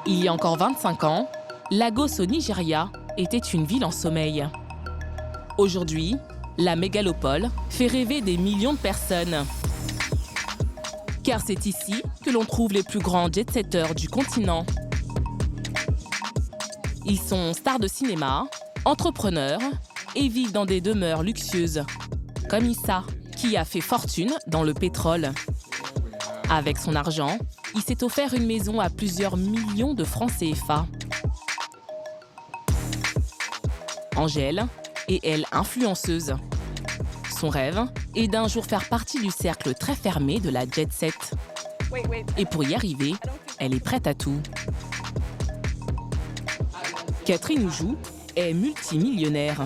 Il y a encore 25 ans, Lagos au Nigeria était une ville en sommeil. Aujourd'hui, la mégalopole fait rêver des millions de personnes. Car c'est ici que l'on trouve les plus grands jet-setters du continent. Ils sont stars de cinéma, entrepreneurs et vivent dans des demeures luxueuses, comme Issa, qui a fait fortune dans le pétrole. Avec son argent, il s'est offert une maison à plusieurs millions de francs CFA. Angèle est, elle, influenceuse. Son rêve est d'un jour faire partie du cercle très fermé de la jet set. Et pour y arriver, elle est prête à tout. Catherine Oujou est multimillionnaire.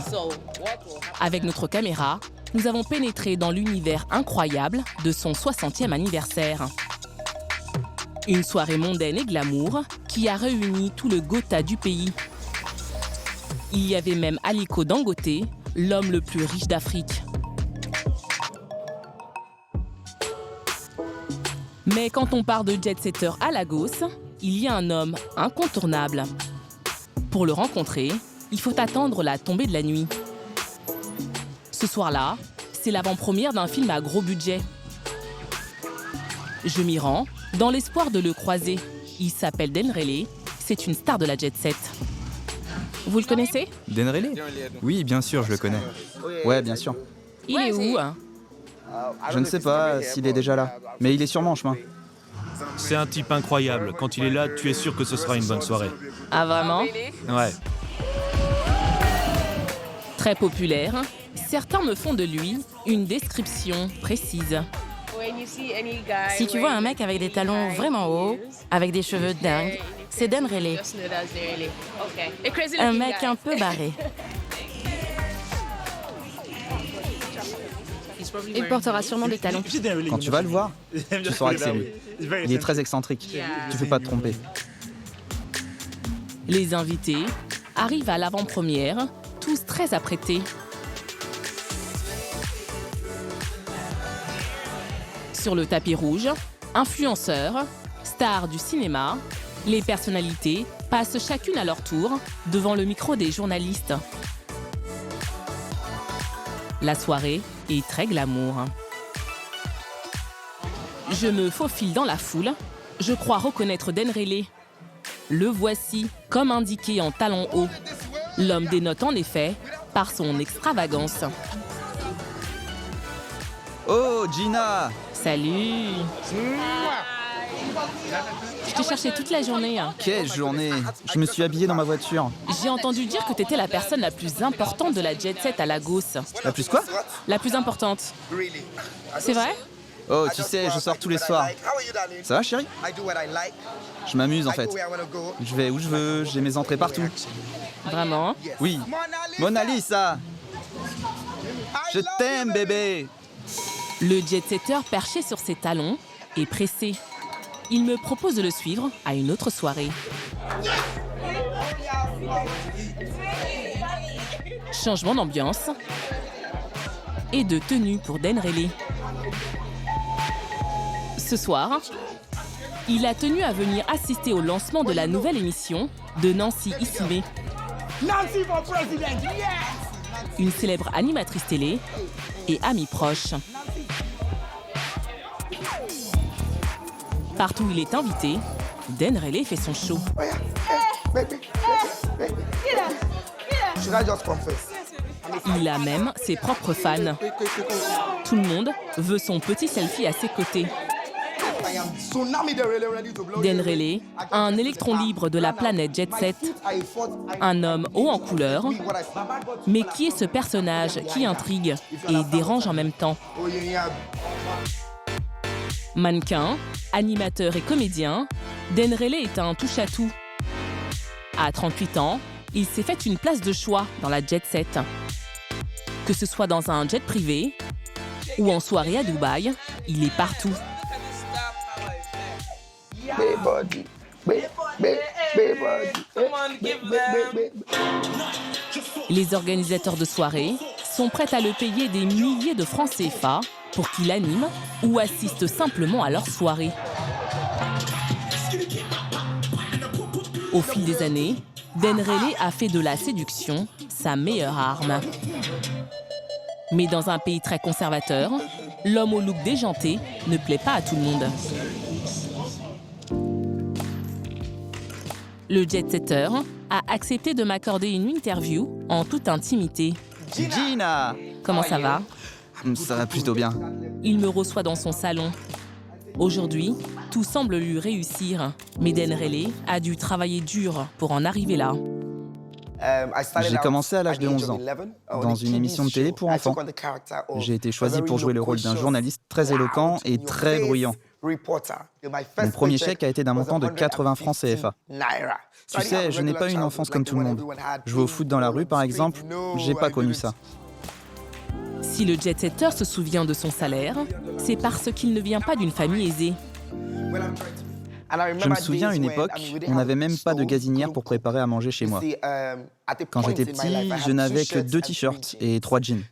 Avec notre caméra, nous avons pénétré dans l'univers incroyable de son 60e anniversaire. Une soirée mondaine et glamour qui a réuni tout le Gotha du pays. Il y avait même Aliko Dangote, l'homme le plus riche d'Afrique. Mais quand on parle de jet-setter à Lagos, il y a un homme incontournable. Pour le rencontrer, il faut attendre la tombée de la nuit. Ce soir-là, c'est l'avant-première d'un film à gros budget. Je m'y rends dans l'espoir de le croiser. Il s'appelle Denrele, c'est une star de la jet set. Vous le connaissez? Denrele? Oui, bien sûr, je le connais. Ouais, bien sûr. Il est où? Je ne sais pas s'il est déjà là, mais il est sûrement en chemin. C'est un type incroyable. Quand il est là, tu es sûr que ce sera une bonne soirée. Ah vraiment? Ouais. Très populaire, certains me font de lui une description précise. Si tu vois un mec avec des talons vraiment hauts, avec des cheveux dingues, c'est Denrele. Un mec un peu barré. Il portera sûrement des talons. Quand tu vas le voir, tu sauras que c'est lui. Il est très excentrique. Tu peux pas te tromper. Les invités arrivent à l'avant-première, tous très apprêtés. Sur le tapis rouge, influenceurs, stars du cinéma, les personnalités passent chacune à leur tour devant le micro des journalistes. La soirée est très glamour. Je me faufile dans la foule. Je crois reconnaître Denrele. Le voici, comme indiqué en talons hauts. L'homme dénote en effet par son extravagance. Oh, Gina! Salut! Je t'ai cherché toute la journée. Quelle journée! Je me suis habillé dans ma voiture. J'ai entendu dire que t'étais la personne la plus importante de la jet set à Lagos. La plus quoi? La plus importante. C'est vrai? Oh, tu sais, je sors tous les soirs. Ça va, chérie? Je m'amuse, en fait. Je vais où je veux, j'ai mes entrées partout. Vraiment? Oui. Mona Lisa! Je t'aime, bébé! Le jet-setter perché sur ses talons est pressé. Il me propose de le suivre à une autre soirée. Changement d'ambiance et de tenue pour Denrele. Ce soir, il a tenu à venir assister au lancement de la nouvelle émission de Nancy Issimé. Nancy for president, yes! Une célèbre animatrice télé et amie proche. Partout où il est invité, Denrele fait son show. Il a même ses propres fans. Tout le monde veut son petit selfie à ses côtés. Denrele, un électron libre de la planète Jet Set, un homme haut en couleur, mais qui est ce personnage qui intrigue et dérange en même temps? Mannequin, animateur et comédien, Denrele est un touche-à-tout. À 38 ans, il s'est fait une place de choix dans la Jet Set. Que ce soit dans un jet privé ou en soirée à Dubaï, il est partout. Les organisateurs de soirée sont prêts à le payer des milliers de francs CFA pour qu'il anime ou assiste simplement à leur soirée. Au fil des années, Dan Reilly a fait de la séduction sa meilleure arme. Mais dans un pays très conservateur, l'homme au look déjanté ne plaît pas à tout le monde. Le jet-setter a accepté de m'accorder une interview en toute intimité. Gina! Comment ça va? Ça va plutôt bien. Il me reçoit dans son salon. Aujourd'hui, tout semble lui réussir, mais Dan Reilly a dû travailler dur pour en arriver là. J'ai commencé à l'âge de 11 ans, dans une émission de télé pour enfants. J'ai été choisi pour jouer le rôle d'un journaliste très éloquent et très bruyant. Mon premier chèque a été d'un montant de 80 francs CFA. Tu sais, je n'ai pas eu une enfance comme tout le monde. Jouer au foot dans la rue, par exemple, j'ai pas connu ça. Si le jet-setter se souvient de son salaire, c'est parce qu'il ne vient pas d'une famille aisée. Je me souviens à une époque, on n'avait même pas de gazinière pour préparer à manger chez moi. Quand j'étais petit, je n'avais que 2 t-shirts et 3 jeans.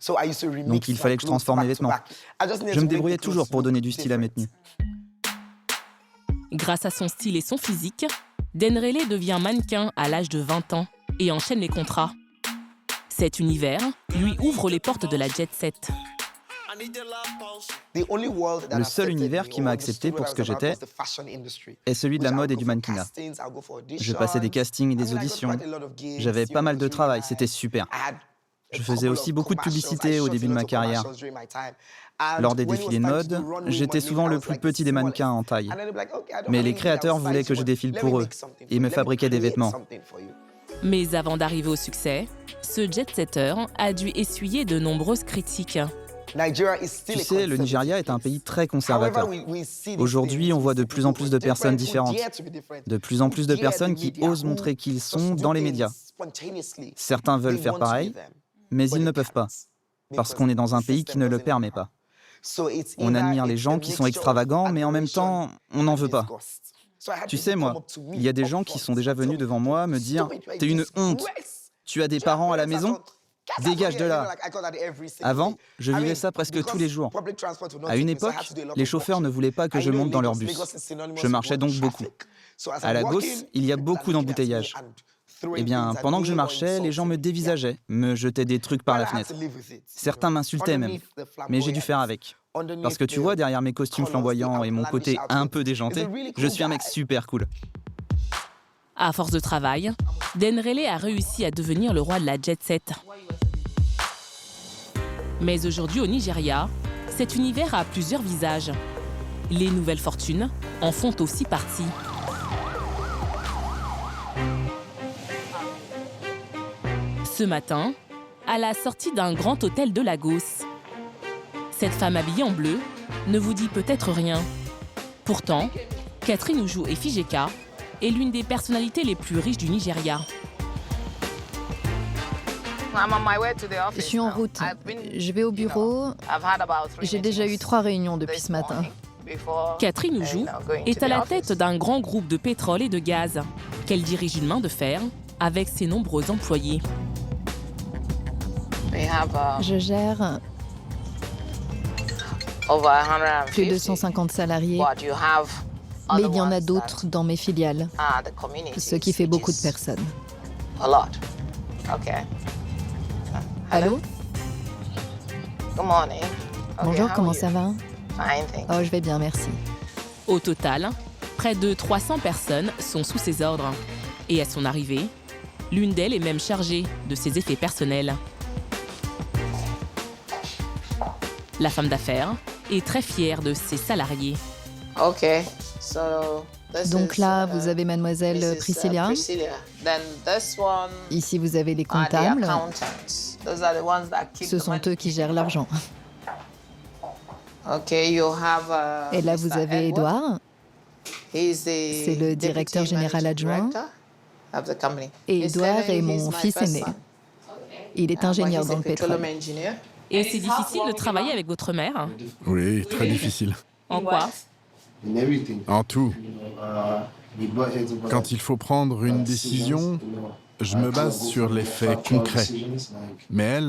Donc il fallait que je transforme mes vêtements. Je me débrouillais toujours pour donner du style à mes tenues. Grâce à son style et son physique, Dan Reilly devient mannequin à l'âge de 20 ans et enchaîne les contrats. Cet univers lui ouvre les portes de la jet-set. Le seul univers qui m'a accepté pour ce que j'étais est celui de la mode et du mannequinat. Je passais des castings et des auditions. J'avais pas mal de travail, c'était super. Je faisais aussi beaucoup de publicité au début de ma carrière. Lors des défilés de mode, j'étais souvent le plus petit des mannequins en taille. Mais les créateurs voulaient que je défile pour eux et me fabriquaient des vêtements. Mais avant d'arriver au succès, ce jet-setter a dû essuyer de nombreuses critiques. Tu sais, le Nigeria est un pays très conservateur. Aujourd'hui, on voit de plus en plus de personnes différentes, de plus en plus de personnes qui osent montrer qui ils sont dans les médias. Certains veulent faire pareil, mais ils ne peuvent pas, parce qu'on est dans un pays qui ne le permet pas. On admire les gens qui sont extravagants, mais en même temps, on n'en veut pas. Tu sais, moi, il y a des gens qui sont déjà venus devant moi me dire « T'es une honte, tu as des parents à la maison ? Dégage de là !» Avant, je vivais ça presque tous les jours. À une époque, les chauffeurs ne voulaient pas que je monte dans leur bus. Je marchais donc beaucoup. À Lagos, il y a beaucoup d'embouteillages. Eh bien, pendant que je marchais, les gens me dévisageaient, me jetaient des trucs par la fenêtre. Certains m'insultaient même, mais j'ai dû faire avec. Parce que tu vois, derrière mes costumes flamboyants et mon côté un peu déjanté, je suis un mec super cool. À force de travail, Dan Reilly a réussi à devenir le roi de la jet-set. Mais aujourd'hui au Nigeria, cet univers a plusieurs visages. Les nouvelles fortunes en font aussi partie. Ce matin, à la sortie d'un grand hôtel de Lagos, cette femme habillée en bleu ne vous dit peut-être rien. Pourtant, Catherine Oujou Efijeka est l'une des personnalités les plus riches du Nigeria. Je suis en route. Je vais au bureau. J'ai déjà eu 3 réunions depuis ce matin. Catherine Oujou est à la tête d'un grand groupe de pétrole et de gaz qu'elle dirige d'une main de fer avec ses nombreux employés. Je gère plus de 150 salariés, mais il y en a d'autres dans mes filiales, ce qui fait beaucoup de personnes. Allô? Bonjour, comment ça va? Oh, je vais bien, merci. Au total, près de 300 personnes sont sous ses ordres. Et à son arrivée, l'une d'elles est même chargée de ses effets personnels. La femme d'affaires est très fière de ses salariés. Donc là, vous avez mademoiselle Priscilla. Ici, vous avez les comptables. Ce sont eux qui gèrent l'argent. Et là, vous avez Edouard. C'est le directeur général adjoint. Et Edouard est mon fils aîné. Il est ingénieur dans le pétrole. Et c'est difficile de travailler avec votre mère? Oui, très difficile. En quoi? En tout. Quand il faut prendre une décision, je me base sur les faits concrets. Mais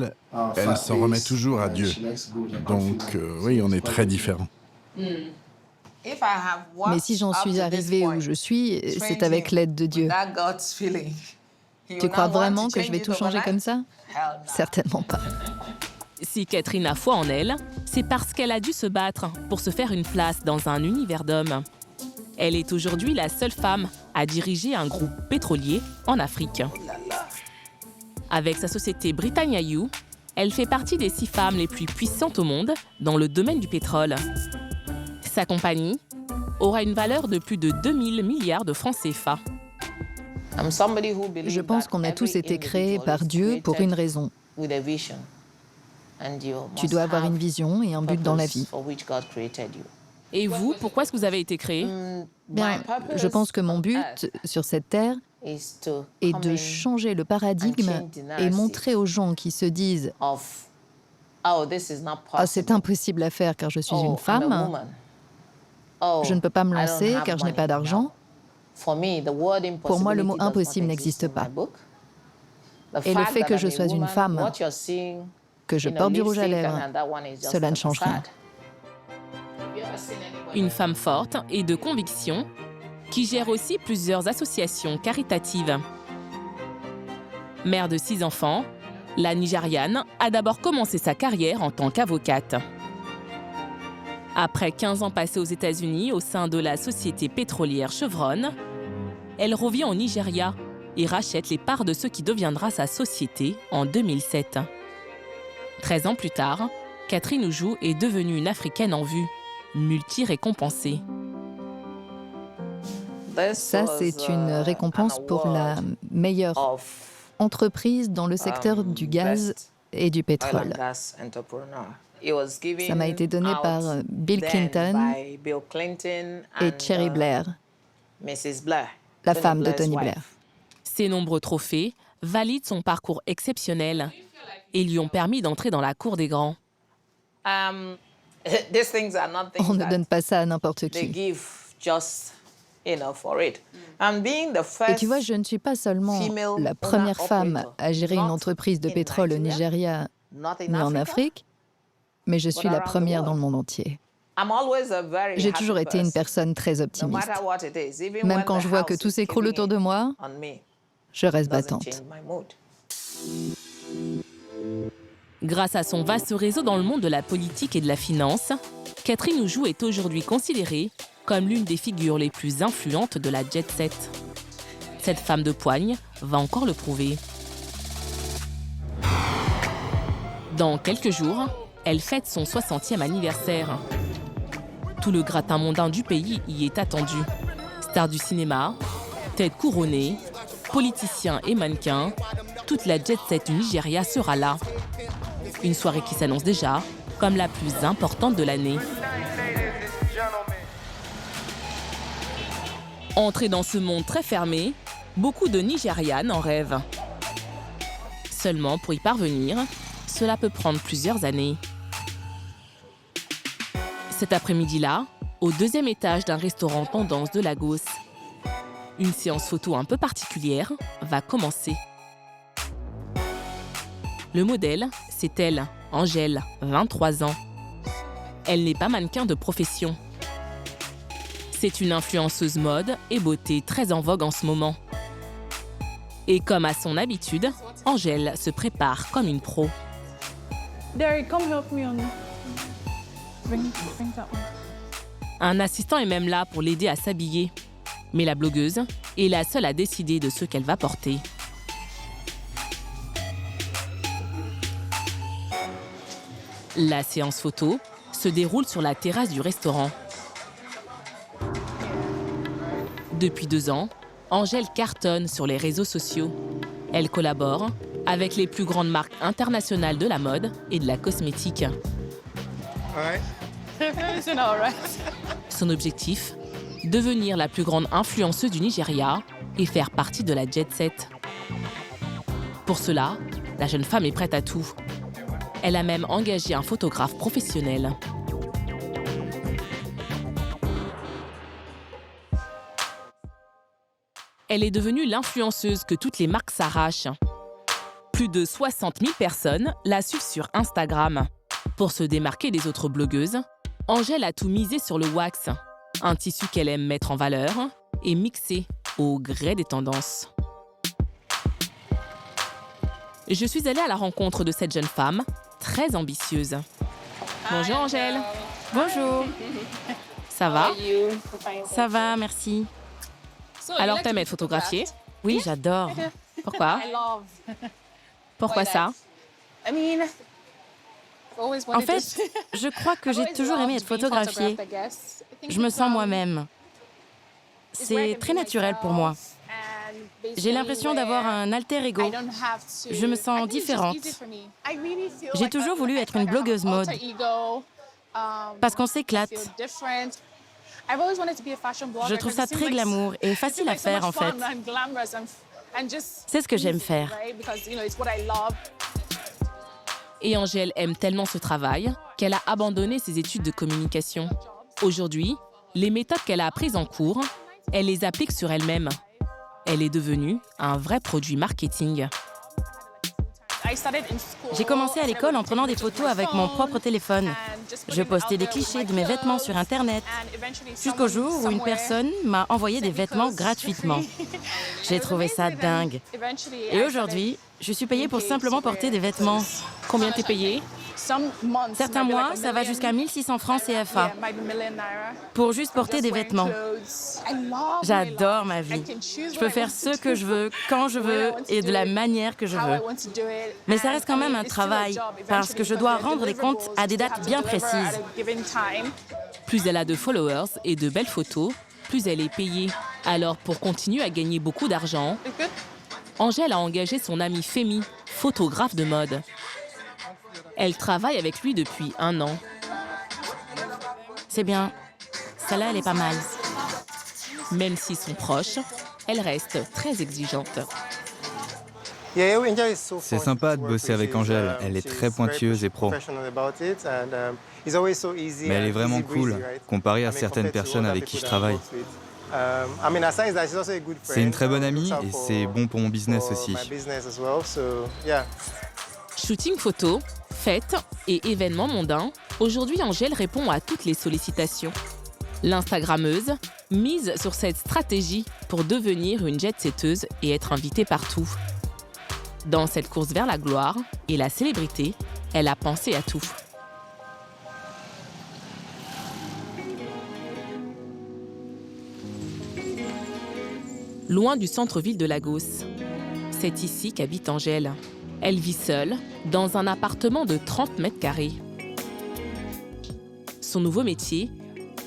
elle s'en remet toujours à Dieu. Donc, oui, on est très différents. Mais si j'en suis arrivée où je suis, c'est avec l'aide de Dieu. Tu crois vraiment que je vais tout changer comme ça? Certainement pas. Si Catherine a foi en elle, c'est parce qu'elle a dû se battre pour se faire une place dans un univers d'hommes. Elle est aujourd'hui la seule femme à diriger un groupe pétrolier en Afrique. Avec sa société Britannia U, elle fait partie des 6 femmes les plus puissantes au monde dans le domaine du pétrole. Sa compagnie aura une valeur de plus de 2000 milliards de francs CFA. Je pense qu'on a tous été créés par Dieu pour une raison. Tu dois avoir une vision et un but dans la vie. Et vous, pourquoi est-ce que vous avez été créé? Bien, je pense que mon but sur cette terre est de changer le paradigme et montrer aux gens qui se disent « Ah, c'est impossible à faire car je suis une femme. Je ne peux pas me lancer car je n'ai pas d'argent. » Pour moi, le mot « impossible » n'existe pas. Et le fait que je sois une femme, que je porte du rouge à lèvres, cela ne change rien. Une femme forte et de conviction qui gère aussi plusieurs associations caritatives. Mère de 6 enfants, la Nigériane a d'abord commencé sa carrière en tant qu'avocate. Après 15 ans passés aux États-Unis au sein de la société pétrolière Chevron, elle revient au Nigeria et rachète les parts de ce qui deviendra sa société en 2007. 13 ans plus tard, Catherine Oujou est devenue une Africaine en vue, multi-récompensée. Ça, c'est une récompense pour la meilleure entreprise dans le secteur du gaz et du pétrole. Ça m'a été donné par Bill Clinton et Cherie Blair, la femme de Tony Blair. Ces nombreux trophées valident son parcours exceptionnel et lui ont permis d'entrer dans la cour des grands. On ne donne pas ça à n'importe qui. Et tu vois, je ne suis pas seulement la première femme à gérer une entreprise de pétrole au Nigeria ni en Afrique, mais je suis la première dans le monde entier. J'ai toujours été une personne très optimiste. Même quand je vois que tout s'écroule autour de moi, je reste battante. Grâce à son vaste réseau dans le monde de la politique et de la finance, Catherine Oujou est aujourd'hui considérée comme l'une des figures les plus influentes de la jet set. Cette femme de poigne va encore le prouver. Dans quelques jours, elle fête son 60e anniversaire. Tout le gratin mondain du pays y est attendu. Stars du cinéma, têtes couronnées, politiciens et mannequins, toute la jet set du Nigeria sera là. Une soirée qui s'annonce déjà comme la plus importante de l'année. Entrer dans ce monde très fermé, beaucoup de Nigérianes en rêvent. Seulement, pour y parvenir, cela peut prendre plusieurs années. Cet après-midi-là, au 2e étage d'un restaurant tendance de Lagos, une séance photo un peu particulière va commencer. Le modèle, c'est elle, Angèle, 23 ans. Elle n'est pas mannequin de profession. C'est une influenceuse mode et beauté très en vogue en ce moment. Et comme à son habitude, Angèle se prépare comme une pro. Derek, come help me on. Bring that one. Un assistant est même là pour l'aider à s'habiller. Mais la blogueuse est la seule à décider de ce qu'elle va porter. La séance photo se déroule sur la terrasse du restaurant. Depuis 2 ans, Angèle cartonne sur les réseaux sociaux. Elle collabore avec les plus grandes marques internationales de la mode et de la cosmétique. Son objectif, devenir la plus grande influenceuse du Nigeria et faire partie de la jet set. Pour cela, la jeune femme est prête à tout. Elle a même engagé un photographe professionnel. Elle est devenue l'influenceuse que toutes les marques s'arrachent. Plus de 60 000 personnes la suivent sur Instagram. Pour se démarquer des autres blogueuses, Angèle a tout misé sur le wax. Un tissu qu'elle aime mettre en valeur et mixer au gré des tendances. Je suis allée à la rencontre de cette jeune femme, très ambitieuse. Bonjour Angèle. Bonjour. Ça va? Ça va, merci. Alors t'aimes être photographiée? Oui, j'adore. Pourquoi? Pourquoi ça? En fait, je crois que j'ai toujours aimé être photographiée. Je me sens moi-même. C'est très naturel pour moi. J'ai l'impression d'avoir un alter ego. Je me sens différente. J'ai toujours voulu être une blogueuse mode. Parce qu'on s'éclate. Je trouve ça très glamour et facile à faire, en fait. C'est ce que j'aime faire. Et Angèle aime tellement ce travail qu'elle a abandonné ses études de communication. Aujourd'hui, les méthodes qu'elle a apprises en cours, elle les applique sur elle-même. Elle est devenue un vrai produit marketing. J'ai commencé à l'école en prenant des photos avec mon propre téléphone. Je postais des clichés de mes vêtements sur Internet, jusqu'au jour où une personne m'a envoyé des vêtements gratuitement. J'ai trouvé ça dingue. Et aujourd'hui, je suis payée pour simplement porter des vêtements. Combien t'es payée? Certains mois, ça va jusqu'à 1600 francs CFA pour juste porter des vêtements. J'adore ma vie. Je peux faire ce que je veux, quand je veux et de la manière que je veux. Mais ça reste quand même un travail parce que je dois rendre des comptes à des dates bien précises. Plus elle a de followers et de belles photos, plus elle est payée. Alors pour continuer à gagner beaucoup d'argent, Angèle a engagé son amie Femi, photographe de mode. Elle travaille avec lui depuis 1 an. C'est bien. Celle-là, elle est pas mal. Même s'ils sont proches, elle reste très exigeante. C'est sympa de bosser avec Angèle. Elle est très pointilleuse et pro. Mais elle est vraiment cool, comparée à certaines personnes avec qui je travaille. C'est une très bonne amie et c'est bon pour mon business aussi. Shooting photo, fêtes et événements mondains, aujourd'hui Angèle répond à toutes les sollicitations. L'Instagrammeuse mise sur cette stratégie pour devenir une jet-setteuse et être invitée partout. Dans cette course vers la gloire et la célébrité, elle a pensé à tout. Loin du centre-ville de Lagos, c'est ici qu'habite Angèle. Elle vit seule, dans un appartement de 30 mètres carrés. Son nouveau métier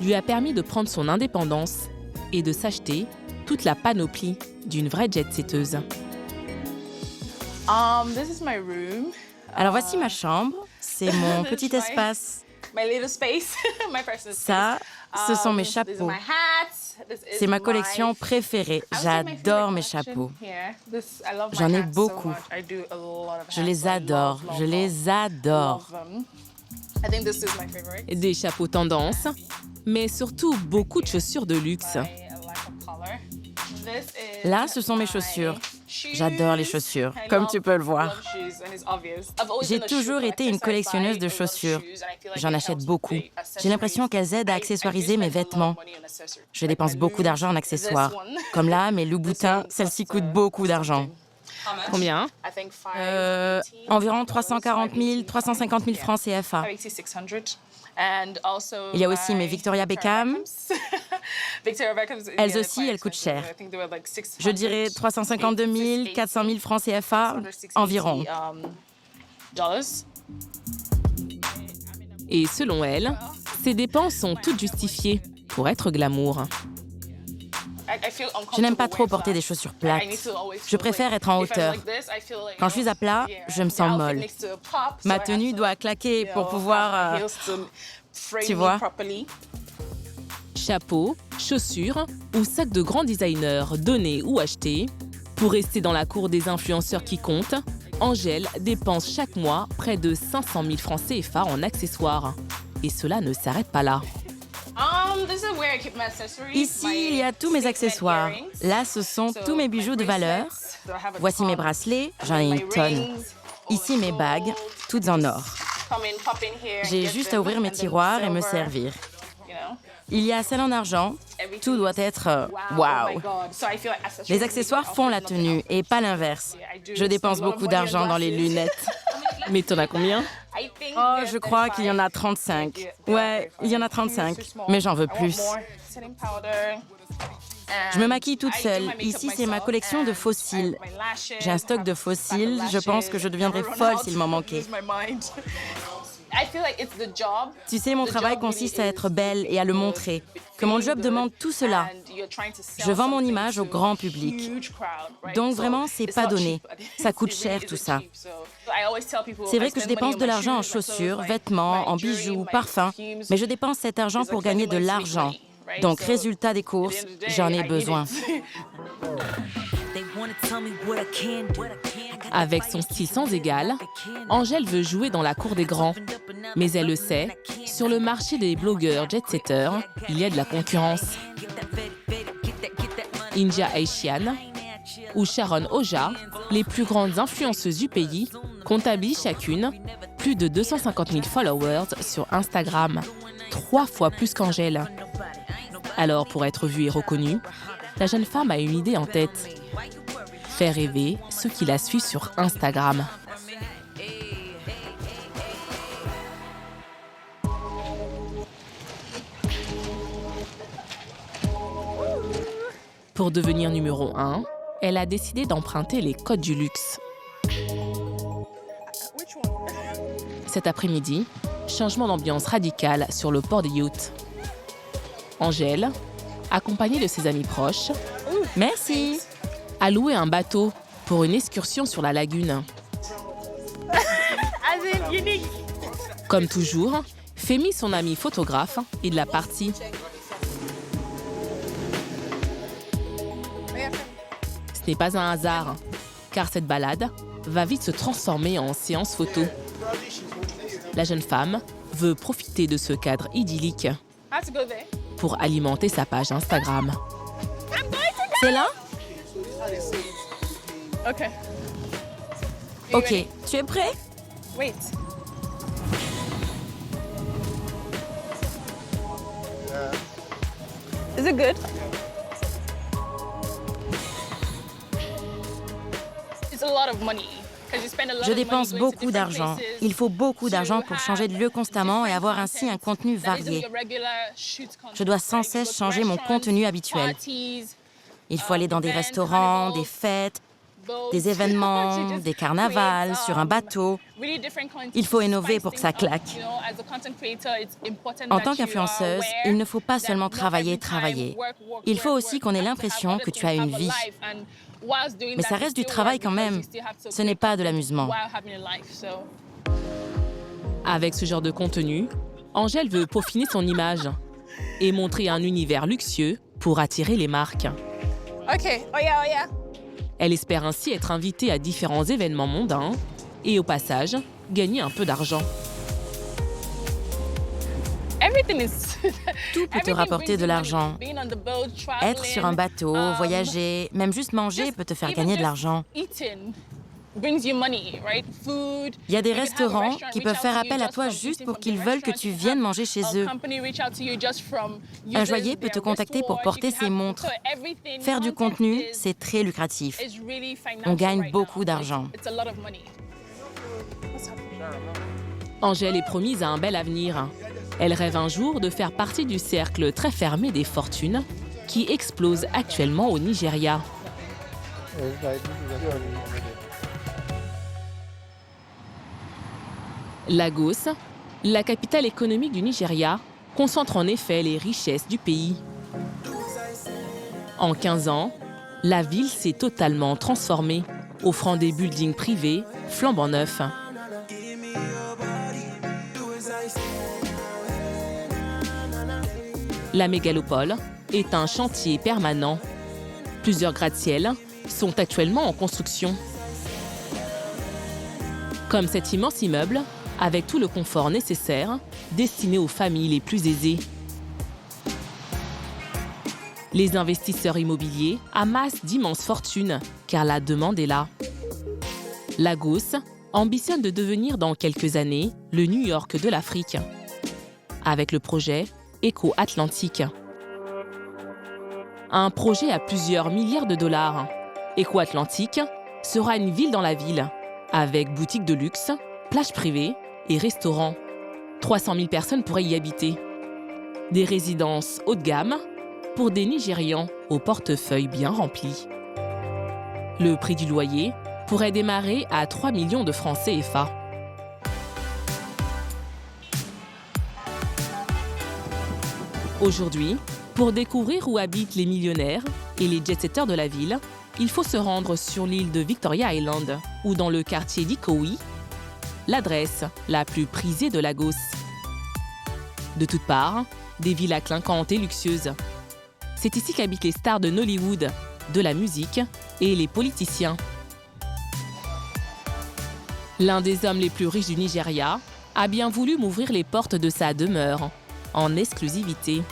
lui a permis de prendre son indépendance et de s'acheter toute la panoplie d'une vraie jet-setteuse. Alors voici ma chambre, c'est mon petit espace. Ça, ce sont mes chapeaux. C'est ma collection préférée. J'adore mes chapeaux. J'en ai beaucoup. Je les adore. Je les adore. Des chapeaux tendance, mais surtout beaucoup de chaussures de luxe. Là, ce sont mes chaussures. J'adore les chaussures, comme tu peux le voir. J'ai toujours été une collectionneuse de chaussures. J'en achète beaucoup. J'ai l'impression qu'elles aident à accessoiriser mes vêtements. Je dépense beaucoup d'argent en accessoires. Comme là, mes loups-boutins, celles-ci coûtent beaucoup d'argent. Combien? Environ 340 000, 350 000 francs CFA. Il y a aussi mes Victoria Beckham. Elles aussi, elles coûtent cher. Je dirais 352 000, 400 000 francs CFA environ. Et selon elle, ces dépenses sont toutes justifiées pour être glamour. Je n'aime pas trop porter des chaussures plates. Je préfère être en hauteur. Quand je suis à plat, je me sens molle. Ma tenue doit claquer pour pouvoir... tu vois? Chapeaux, chaussures ou sacs de grands designers donnés ou achetés, pour rester dans la cour des influenceurs qui comptent, Angèle dépense chaque mois près de 500 000 francs CFA en accessoires. Et cela ne s'arrête pas là. Ici, il y a tous mes accessoires. Là, ce sont tous mes bijoux de valeur. Voici mes bracelets, j'en ai une tonne. Ici, mes bagues, toutes en or. J'ai juste à ouvrir mes tiroirs et me servir. Il y a assez en argent, tout doit être wow. Les accessoires font la tenue et pas l'inverse. Je dépense beaucoup d'argent dans les lunettes. Mais t'en as combien? Oh, je crois qu'il y en a 35. Ouais, il y en a 35, mais j'en veux plus. Je me maquille toute seule. Ici, c'est ma collection de fossiles. J'ai un stock de fossiles. Je pense que je deviendrais folle s'il m'en manquait. Tu sais, mon travail consiste à être belle et à le montrer. Que mon job demande tout cela. Je vends mon image au grand public. Donc vraiment, c'est pas donné. Ça coûte cher tout ça. C'est vrai que je dépense de l'argent en chaussures, vêtements, en bijoux, parfums, mais je dépense cet argent pour gagner de l'argent. Donc, résultat des courses, j'en ai besoin. Avec son style sans égal, Angèle veut jouer dans la cour des grands. Mais elle le sait, sur le marché des blogueurs jet-setters, il y a de la concurrence. India Aishian ou Sharon Oja, les plus grandes influenceuses du pays, comptabilisent chacune plus de 250 000 followers sur Instagram, 3 fois plus qu'Angèle. Alors, pour être vue et reconnue, la jeune femme a une idée en tête. Faire rêver ceux qui la suivent sur Instagram. Pour devenir numéro 1, elle a décidé d'emprunter les codes du luxe. Cet après-midi, changement d'ambiance radical sur le port des yachts. Angèle, accompagnée de ses amis proches, Merci. a loué un bateau pour une excursion sur la lagune. Comme toujours, Femi, son ami photographe, est de la partie. Ce n'est pas un hasard, car cette balade va vite se transformer en séance photo. La jeune femme veut profiter de ce cadre idyllique pour alimenter sa page Instagram. C'est là? Ok, tu es prêt? Wait. Is it good? It's a lot of money. Je dépense beaucoup d'argent. Il faut beaucoup d'argent pour changer de lieu constamment et avoir ainsi un contenu varié. Je dois sans cesse changer mon contenu habituel. Il faut aller dans des restaurants, des fêtes, des événements, des carnavals, sur un bateau. Il faut innover pour que ça claque. En tant qu'influenceuse, il ne faut pas seulement travailler. Il faut aussi qu'on ait l'impression que tu as une vie. Mais ça reste du travail quand même. Ce n'est pas de l'amusement. Avec ce genre de contenu, Angèle veut peaufiner son image et montrer un univers luxueux pour attirer les marques. Okay. Oh yeah. Elle espère ainsi être invitée à différents événements mondains et au passage, gagner un peu d'argent. Tout peut te rapporter de l'argent. Être sur un bateau, voyager, même juste manger peut te faire gagner de l'argent. Il y a des restaurants qui peuvent faire appel à toi juste pour qu'ils veulent que tu viennes manger chez eux. Un joaillier peut te contacter pour porter ses montres. Faire du contenu, c'est très lucratif. On gagne beaucoup d'argent. Angèle est promise à un bel avenir. Elle rêve un jour de faire partie du cercle très fermé des fortunes qui explose actuellement au Nigeria. Lagos, la capitale économique du Nigeria, concentre en effet les richesses du pays. En 15 ans, la ville s'est totalement transformée, offrant des buildings privés flambant neufs. La mégalopole est un chantier permanent. Plusieurs gratte-ciel sont actuellement en construction. Comme cet immense immeuble, avec tout le confort nécessaire, destiné aux familles les plus aisées. Les investisseurs immobiliers amassent d'immenses fortunes, car la demande est là. Lagos ambitionne de devenir dans quelques années le New York de l'Afrique. Avec le projet, Eco-Atlantique. Un projet à plusieurs milliards de dollars. Eco-Atlantique sera une ville dans la ville, avec boutiques de luxe, plages privées et restaurants. 300 000 personnes pourraient y habiter. Des résidences haut de gamme pour des Nigérians au portefeuille bien rempli. Le prix du loyer pourrait démarrer à 3 millions de francs CFA. Aujourd'hui, pour découvrir où habitent les millionnaires et les jet-setters de la ville, il faut se rendre sur l'île de Victoria Island ou dans le quartier d'Ikoyi, l'adresse la plus prisée de Lagos. De toutes parts, des villas clinquantes et luxueuses. C'est ici qu'habitent les stars de Nollywood, de la musique et les politiciens. L'un des hommes les plus riches du Nigeria a bien voulu m'ouvrir les portes de sa demeure, en exclusivité.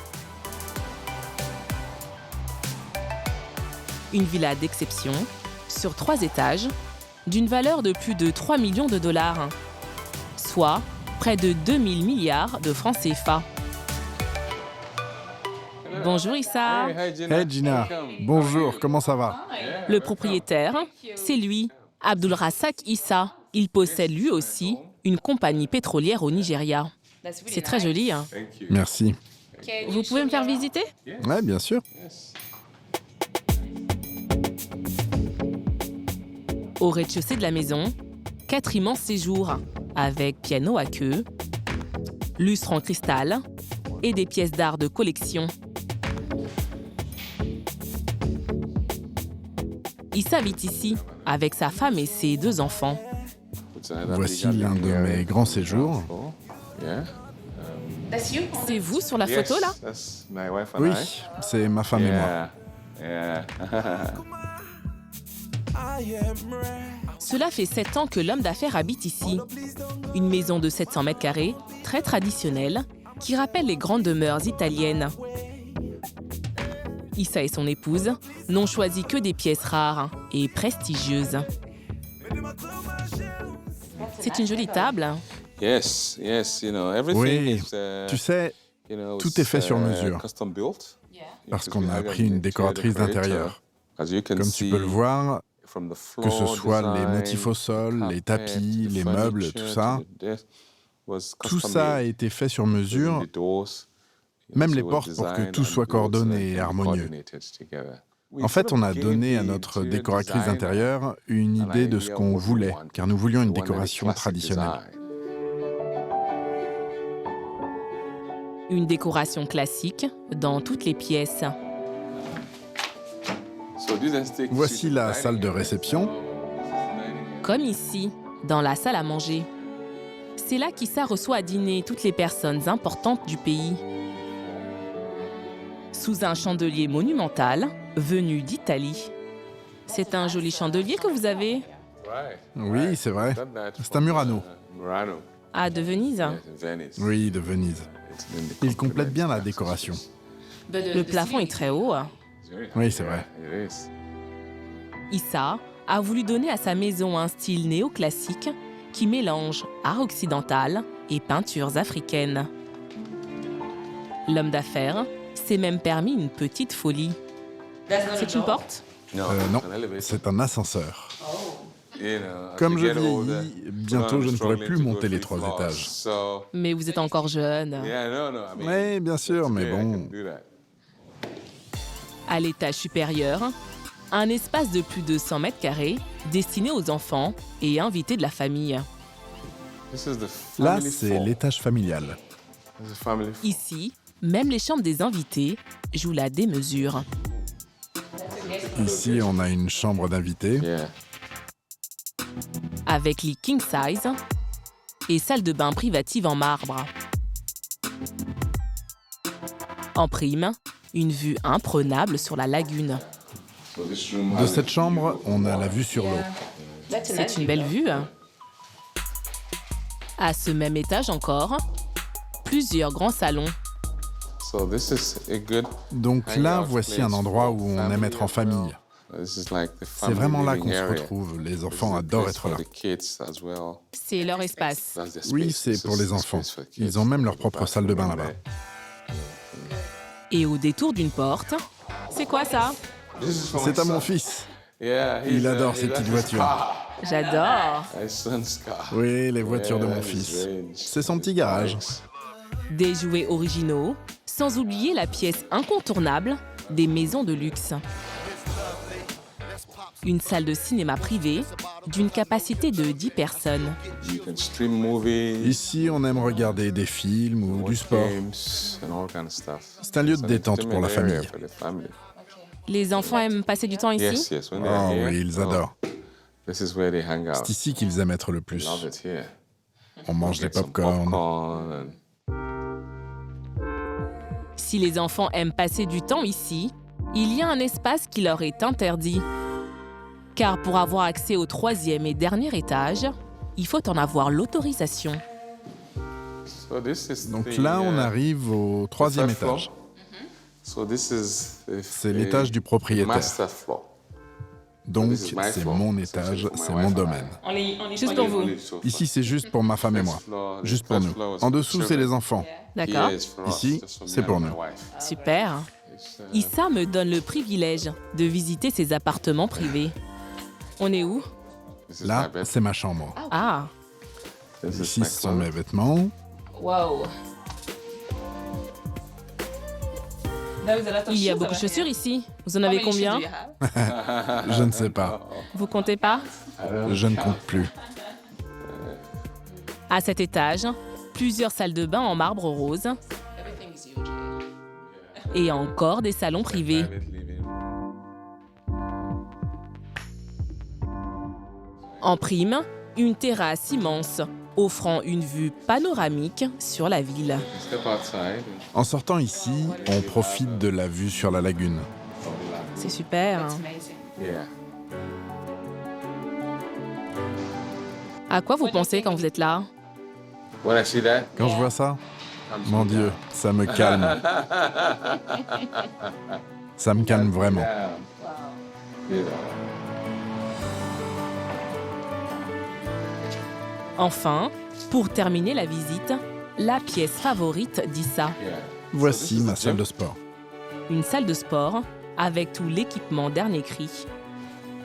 Une villa d'exception, sur 3 étages, d'une valeur de plus de 3 millions de dollars, soit près de 2000 milliards de francs CFA. Bonjour Issa. Hey Gina, bonjour, comment ça va? Le propriétaire, c'est lui, Abdul Razak Issa. Il possède lui aussi une compagnie pétrolière au Nigeria. C'est très joli, hein? Merci. Vous pouvez me faire visiter? Ouais, bien sûr. Au rez-de-chaussée de la maison, 4 immenses séjours, avec piano à queue, lustre en cristal et des pièces d'art de collection. Issa habite ici, avec sa femme et ses 2 enfants. Voici l'un de mes grands séjours. C'est vous sur la photo, là? Oui, c'est ma femme et moi. Cela fait 7 ans que l'homme d'affaires habite ici. Une maison de 700 mètres carrés, très traditionnelle, qui rappelle les grandes demeures italiennes. Issa et son épouse n'ont choisi que des pièces rares et prestigieuses. C'est une jolie table. Oui, tu sais, tout est fait sur mesure, parce qu'on a pris une décoratrice d'intérieur. Comme tu peux le voir, que ce soit les motifs au sol, les tapis, les meubles, tout ça a été fait sur mesure, même les portes pour que tout soit coordonné et harmonieux. En fait, on a donné à notre décoratrice d'intérieur une idée de ce qu'on voulait, car nous voulions une décoration traditionnelle. Une décoration classique dans toutes les pièces. Voici la salle de réception. Comme ici, dans la salle à manger. C'est là qu'Issa reçoit à dîner toutes les personnes importantes du pays. Sous un chandelier monumental, venu d'Italie. C'est un joli chandelier que vous avez? Oui, c'est vrai. C'est un Murano. Ah, de Venise? Oui, de Venise. Il complète bien la décoration. Le plafond est très haut. Oui, c'est vrai. Issa a voulu donner à sa maison un style néoclassique qui mélange art occidental et peintures africaines. L'homme d'affaires s'est même permis une petite folie. C'est une porte? Non, c'est un ascenseur. Comme je vieillis, bientôt je ne pourrai plus monter les 3 étages. Mais vous êtes encore jeune. Oui, bien sûr, mais bon... À l'étage supérieur, un espace de plus de 100 mètres carrés destiné aux enfants et invités de la famille. Là, c'est l'étage familial. Ici, même les chambres des invités jouent la démesure. Ici, on a une chambre d'invités. Avec lit king size et salle de bain privative en marbre. En prime, une vue imprenable sur la lagune. De cette chambre, on a la vue sur l'eau. C'est une belle vue. À ce même étage encore, plusieurs grands salons. Donc là, voici un endroit où on aime être en famille. C'est vraiment là qu'on se retrouve. Les enfants adorent être là. C'est leur espace. Oui, c'est pour les enfants. Ils ont même leur propre salle de bain là-bas. Et au détour d'une porte, c'est quoi ça? C'est à mon fils. Il adore ces petites voitures. J'adore. Oui, les voitures de mon fils. C'est son petit garage. Des jouets originaux, sans oublier la pièce incontournable des maisons de luxe. Une salle de cinéma privée d'une capacité de 10 personnes. Ici, on aime regarder des films ou du sport. C'est un lieu de détente pour la famille. Les enfants aiment passer du temps ici? Oh oui, ils adorent. C'est ici qu'ils aiment être le plus. On mange des pop-corn. Si les enfants aiment passer du temps ici, il y a un espace qui leur est interdit. Car pour avoir accès au 3e et dernier étage, il faut en avoir l'autorisation. Donc là, on arrive au 3e étage. C'est l'étage du propriétaire. Donc, c'est mon étage, c'est mon domaine. Juste pour vous. Ici, c'est juste pour ma femme et moi. Juste pour nous. En dessous, c'est les enfants. D'accord. Ici, c'est pour nous. Super. Issa me donne le privilège de visiter ses appartements privés. On est où? Là, c'est ma chambre. Ah. Ici, ce sont mes vêtements. Wow. Il y a beaucoup de chaussures ici. Vous en avez combien? Je ne sais pas. Vous comptez pas? Je ne compte plus. À cet étage, plusieurs salles de bain en marbre rose. Et encore des salons privés. En prime, une terrasse immense, offrant une vue panoramique sur la ville. En sortant ici, on profite de la vue sur la lagune. C'est super. À quoi vous pensez quand vous êtes là? Quand je vois ça, mon Dieu, ça me calme. Ça me calme vraiment. Enfin, pour terminer la visite, la pièce favorite d'Issa. Voici ma salle de sport. Une salle de sport avec tout l'équipement dernier cri.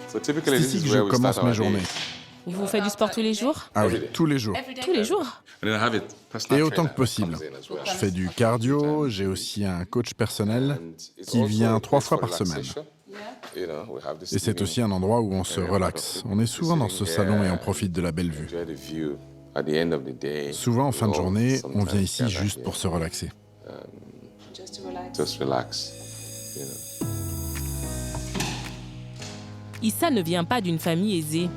C'est ici que je commence mes journées. Vous faites du sport tous les jours? Ah oui, tous les jours. Tous les jours? Et autant que possible. Je fais du cardio, j'ai aussi un coach personnel qui vient 3 fois par semaine. Et c'est aussi un endroit où on se relaxe. On est souvent dans ce salon et on profite de la belle vue. Souvent, en fin de journée, on vient ici juste pour se relaxer. Issa ne vient pas d'une famille aisée.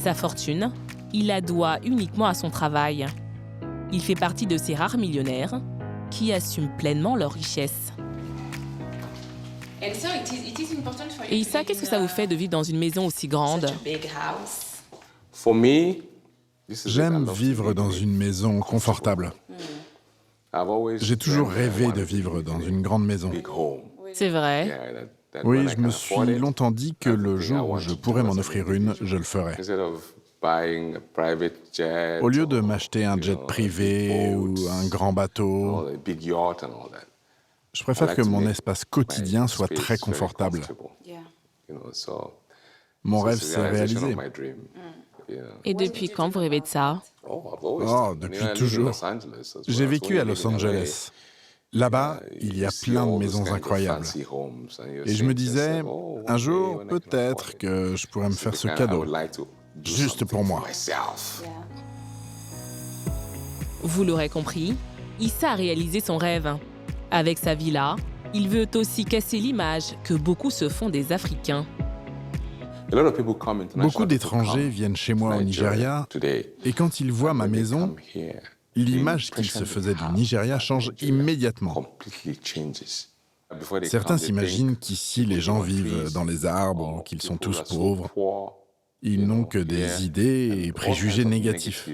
Sa fortune, il la doit uniquement à son travail. Il fait partie de ces rares millionnaires qui assument pleinement leur richesse. Et Issa, qu'est-ce que ça vous fait de vivre dans une maison aussi grande? J'aime vivre dans une maison confortable. J'ai toujours rêvé de vivre dans une grande maison. C'est vrai. Oui, je me suis longtemps dit que le jour où je pourrais m'en offrir une, je le ferais. Au lieu de m'acheter un jet privé ou un grand bateau, je préfère que mon espace quotidien soit très confortable. Mon rêve s'est réalisé. Et depuis quand vous rêvez de ça? Oh, depuis toujours. J'ai vécu à Los Angeles. Là-bas, il y a plein de maisons incroyables. Et je me disais, un jour, peut-être que je pourrais me faire ce cadeau, juste pour moi. Vous l'aurez compris, Issa a réalisé son rêve. Avec sa villa, il veut aussi casser l'image que beaucoup se font des Africains. Beaucoup d'étrangers viennent chez moi au Nigeria, et quand ils voient ma maison, l'image qu'ils se faisaient du Nigeria change immédiatement. Certains s'imaginent qu'ici, les gens vivent dans les arbres ou qu'ils sont tous pauvres. Ils n'ont que des idées et préjugés négatifs,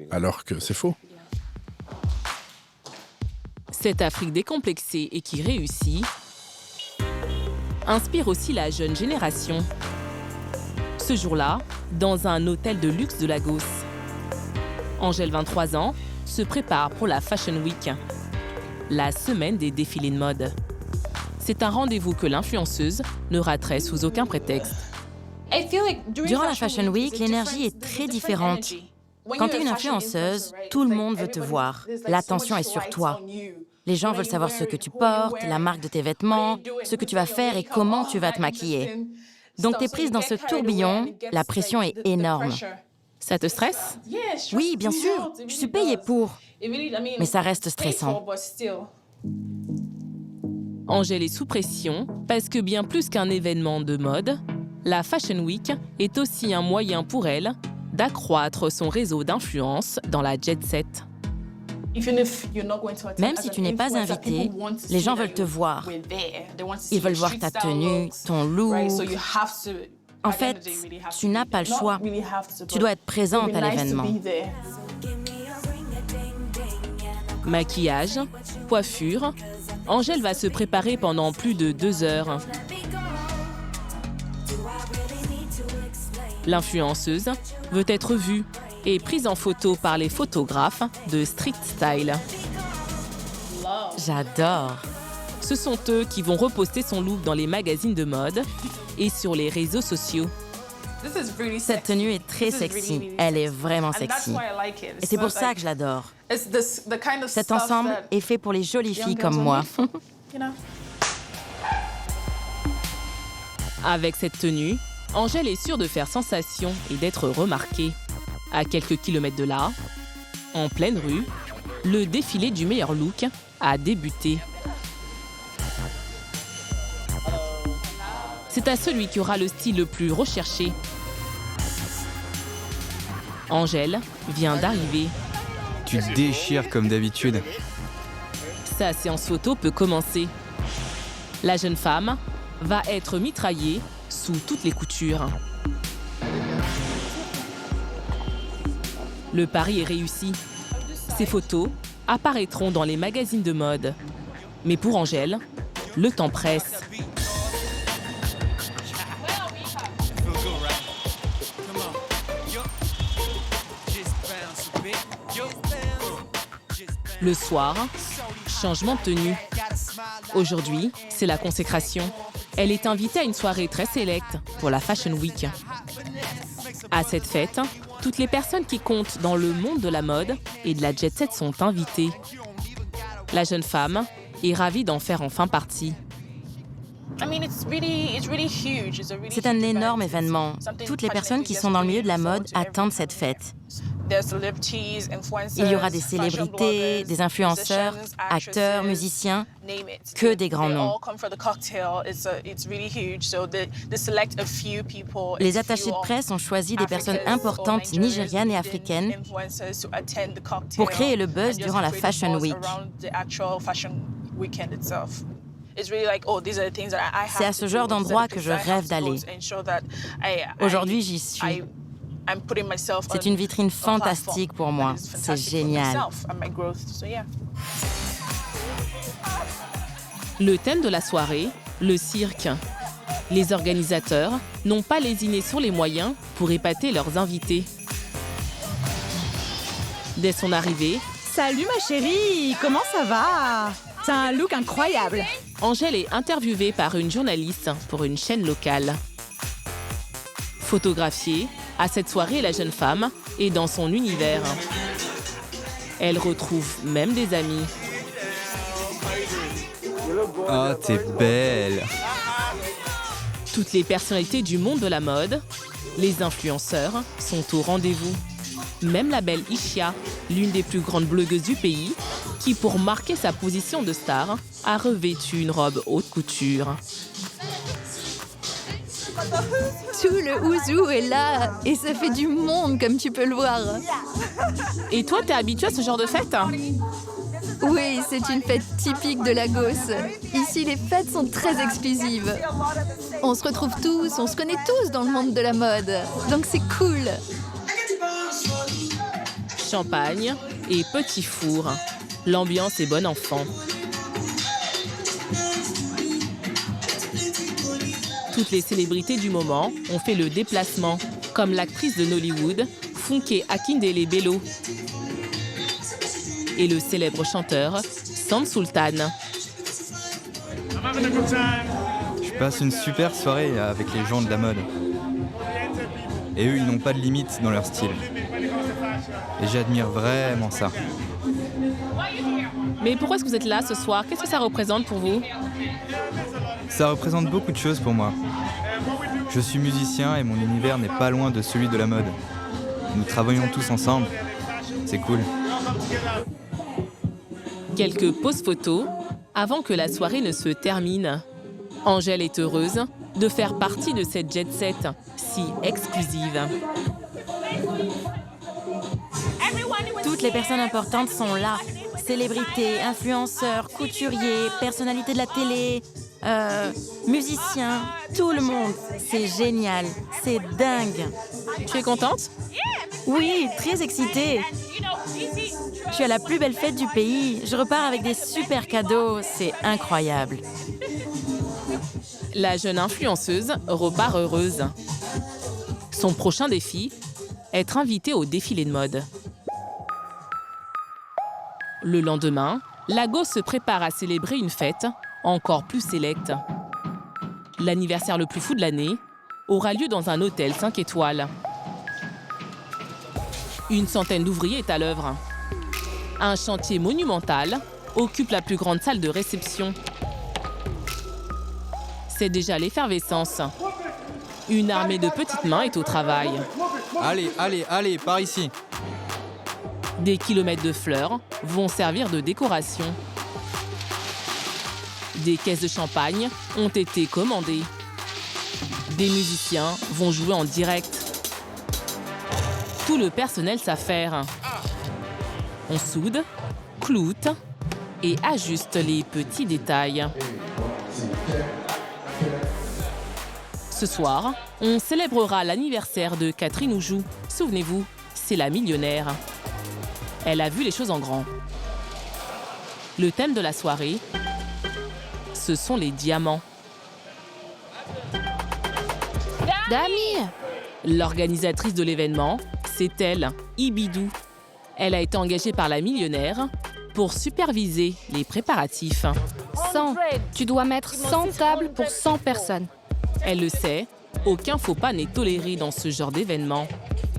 alors que c'est faux. Cette Afrique décomplexée et qui réussit inspire aussi la jeune génération. Ce jour-là, dans un hôtel de luxe de Lagos, Angèle, 23 ans, se prépare pour la Fashion Week. la semaine des défilés de mode. C'est un rendez-vous que l'influenceuse ne raterait sous aucun prétexte. Durant la Fashion Week, l'énergie est très différente. Quand tu es une influenceuse, tout le monde veut te voir. L'attention est sur toi. Les gens veulent savoir ce que tu portes, la marque de tes vêtements, ce que tu vas faire et comment tu vas te maquiller. Donc tu es prise dans ce tourbillon, la pression est énorme. Ça te stresse? Oui, bien sûr, je suis payée pour. Mais ça reste stressant. Angèle est sous pression parce que bien plus qu'un événement de mode, la Fashion Week est aussi un moyen pour elle d'accroître son réseau d'influence dans la jet set. Même si tu n'es pas invité, les gens veulent te voir. Ils veulent voir ta tenue, ton look. En fait, tu n'as pas le choix. Tu dois être présente à l'événement. Maquillage, coiffure, Angèle va se préparer pendant plus de 2 heures. L'influenceuse veut être vue et prise en photo par les photographes de Street Style. J'adore. Ce sont eux qui vont reposter son look dans les magazines de mode et sur les réseaux sociaux. Cette tenue est très sexy. Elle est vraiment sexy. Et c'est pour ça que je l'adore. Cet ensemble est fait pour les jolies filles comme moi. Avec cette tenue, Angèle est sûre de faire sensation et d'être remarquée. À quelques kilomètres de là, en pleine rue, le défilé du meilleur look a débuté. C'est à celui qui aura le style le plus recherché. Angèle vient d'arriver. Tu te déchires comme d'habitude. Sa séance photo peut commencer. La jeune femme va être mitraillée sous toutes les coutures. Le pari est réussi. Ces photos apparaîtront dans les magazines de mode. Mais pour Angèle, le temps presse. Le soir, changement de tenue. Aujourd'hui, c'est la consécration. Elle est invitée à une soirée très sélecte pour la Fashion Week. À cette fête, toutes les personnes qui comptent dans le monde de la mode et de la jet set sont invitées. La jeune femme est ravie d'en faire enfin partie. C'est un énorme événement. Toutes les personnes qui sont dans le milieu de la mode attendent cette fête. Il y aura des célébrités, des influenceurs, acteurs, musiciens, que des grands noms. Les attachés de presse ont choisi des personnes importantes nigérianes et africaines pour créer le buzz durant la Fashion Week. C'est à ce genre d'endroit que je rêve d'aller. Aujourd'hui, j'y suis. C'est une vitrine fantastique pour moi. C'est génial. Le thème de la soirée, le cirque. Les organisateurs n'ont pas lésiné sur les moyens pour épater leurs invités. Dès son arrivée, « Salut ma chérie, comment ça va? T'as un look incroyable !» Angèle est interviewée par une journaliste pour une chaîne locale. Photographiée, à cette soirée, la jeune femme est dans son univers. Elle retrouve même des amis. Oh, t'es belle! Toutes les personnalités du monde de la mode, les influenceurs, sont au rendez-vous. Même la belle Ishia, l'une des plus grandes blogueuses du pays, qui, pour marquer sa position de star, a revêtu une robe haute couture. Tout le ouzou est là et ça fait du monde comme tu peux le voir. Et toi, t'es habituée à ce genre de fête? Oui, c'est une fête typique de Lagos. Ici, les fêtes sont très exclusives. On se retrouve tous, on se connaît tous dans le monde de la mode. Donc c'est cool. Champagne et petit four. L'ambiance est bon enfant. Toutes les célébrités du moment ont fait le déplacement, comme l'actrice de Nollywood, Funke Akindele Bello, et le célèbre chanteur Sam Sultan. Je passe une super soirée avec les gens de la mode. Et eux, ils n'ont pas de limite dans leur style. Et j'admire vraiment ça. Mais pourquoi est-ce que vous êtes là ce soir? Qu'est-ce que ça représente pour vous? Ça représente beaucoup de choses pour moi. Je suis musicien et mon univers n'est pas loin de celui de la mode. Nous travaillons tous ensemble. C'est cool. Quelques poses photos avant que la soirée ne se termine. Angèle est heureuse de faire partie de cette jet set si exclusive. Toutes les personnes importantes sont là. Célébrités, influenceurs, couturiers, personnalités de la télé, musiciens, tout le monde. C'est génial, c'est dingue. Tu es contente? Oui, très excitée. Je suis à la plus belle fête du pays. Je repars avec des super cadeaux. C'est incroyable. La jeune influenceuse repart heureuse. Son prochain défi, être invitée au défilé de mode. Le lendemain, Lagos se prépare à célébrer une fête encore plus sélecte. L'anniversaire le plus fou de l'année aura lieu dans un hôtel 5 étoiles. Une centaine d'ouvriers est à l'œuvre. Un chantier monumental occupe la plus grande salle de réception. C'est déjà l'effervescence. Une armée de petites mains est au travail. Allez, par ici. Des kilomètres de fleurs vont servir de décoration. Des caisses de champagne ont été commandées. Des musiciens vont jouer en direct. Tout le personnel s'affaire. On soude, cloute et ajuste les petits détails. Ce soir, on célébrera l'anniversaire de Catherine Oujou. Souvenez-vous, c'est la millionnaire. Elle a vu les choses en grand. Le thème de la soirée, ce sont les diamants. Dami! L'organisatrice de l'événement, c'est elle, Ibidou. Elle a été engagée par la millionnaire pour superviser les préparatifs. 100. Tu dois mettre 100 tables pour 100 personnes. Elle le sait, aucun faux pas n'est toléré dans ce genre d'événement.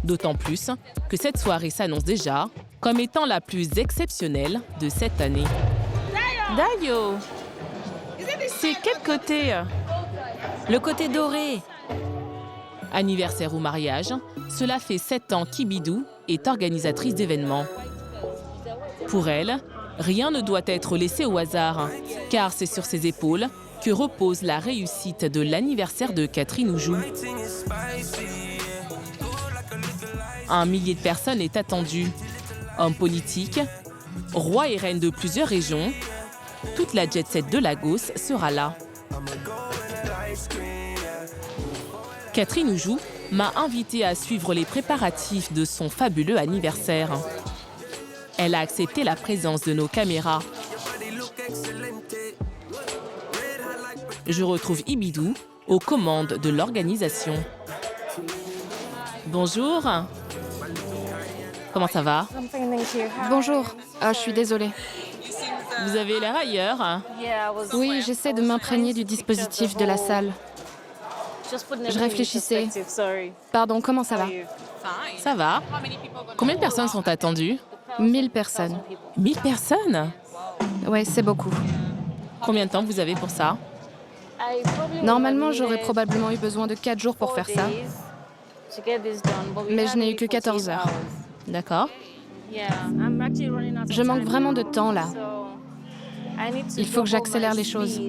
D'autant plus que cette soirée s'annonce déjà comme étant la plus exceptionnelle de cette année. Dayo! C'est quel côté? Le côté doré. Anniversaire ou mariage, cela fait 7 ans qu'Ibidou est organisatrice d'événements. Pour elle, rien ne doit être laissé au hasard, car c'est sur ses épaules que repose la réussite de l'anniversaire de Catherine Oujou. 1 millier de personnes est attendu. Hommes politiques, rois et reines de plusieurs régions, toute la jet set de Lagos sera là. Catherine Oujou m'a invitée à suivre les préparatifs de son fabuleux anniversaire. Elle a accepté la présence de nos caméras. Je retrouve Ibidou aux commandes de l'organisation. Bonjour. Comment ça va? Bonjour. Je suis désolée. Vous avez l'air ailleurs. Oui, j'essaie de m'imprégner du dispositif de la salle. Je réfléchissais. Pardon, comment ça va? Ça va. Combien de personnes sont attendues? 1000 personnes. 1000 personnes? Ouais, c'est beaucoup. Combien de temps vous avez pour ça? Normalement, j'aurais probablement eu besoin de 4 jours pour faire ça. Mais je n'ai eu que 14 heures. D'accord. Je manque vraiment de temps, là. Il faut que j'accélère les choses.